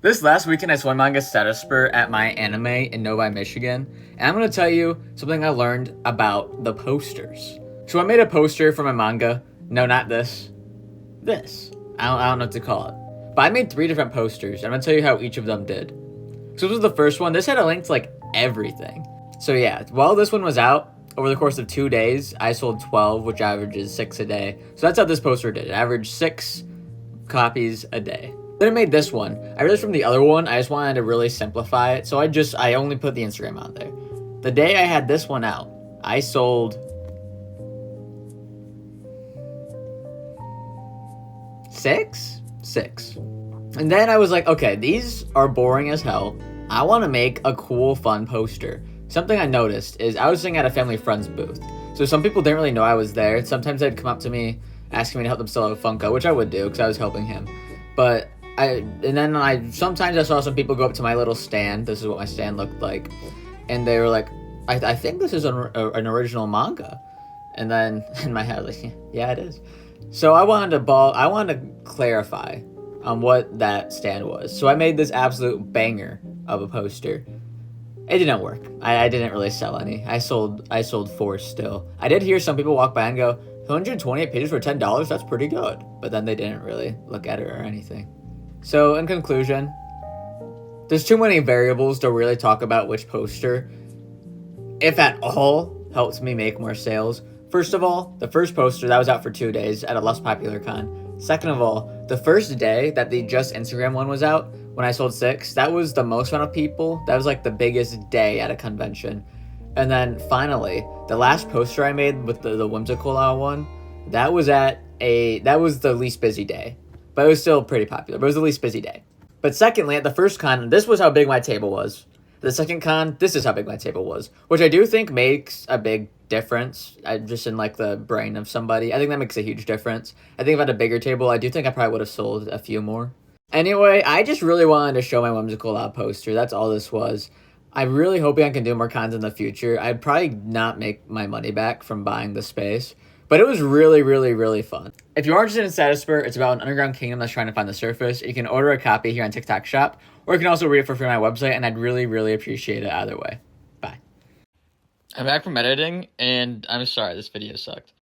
This last weekend, I Sell Manga status spur at my anime in Novi, Michigan, and I'm going to tell you something I learned about the posters. So I made a poster for my manga. No, not this. This. I don't know what to call it. But I made 3 different posters, and I'm going to tell you how each of them did. So this was the first one. This had a link to, like, everything. So yeah, while this one was out, over the course of 2 days, I sold 12, which averages 6 a day. So that's how this poster did. It averaged 6 copies a day. Then I made this one. I realized from the other one, I just wanted to really simplify it. So I only put the Instagram out there. The day I had this one out, I sold 6. And then I was like, okay, these are boring as hell. I want to make a cool, fun poster. Something I noticed is I was sitting at a family friend's booth. So some people didn't really know I was there. Sometimes they'd come up to me asking me to help them sell a Funko, which I would do because I was helping him. But sometimes I saw some people go up to my little stand. This is what my stand looked like. And they were like, I think this is an original manga. And then in my head, I was like, yeah, it is. So I wanted to clarify on what that stand was. So I made this absolute banger of a poster. It didn't work. I didn't really sell any. I sold 4 still. I did hear some people walk by and go, 128 pages for $10? That's pretty good. But then they didn't really look at it or anything. So in conclusion, there's too many variables to really talk about which poster, if at all, helps me make more sales. First of all, the first poster, that was out for 2 days at a less popular con. Second of all, the first day that the Just Instagram one was out, when I sold 6, that was the most amount of people. That was like the biggest day at a convention. And then finally, the last poster I made with the whimsical one, that was the least busy day. But it was still pretty popular. But it was the least busy day. But secondly, at the first con, this was how big my table was. The second con, this is how big my table was. Which I do think makes a big difference. Just in like the brain of somebody. I think that makes a huge difference. I think if I had a bigger table, I do think I probably would have sold a few more. Anyway, I just really wanted to show my whimsical poster. That's all this was. I'm really hoping I can do more cons in the future. I'd probably not make my money back from buying the space. But it was really, really, really fun. If you are interested in Status Spur, it's about an underground kingdom that's trying to find the surface. You can order a copy here on TikTok Shop, or you can also read it for free on my website, and I'd really, really appreciate it either way. Bye. I'm back from editing, and I'm sorry, this video sucked.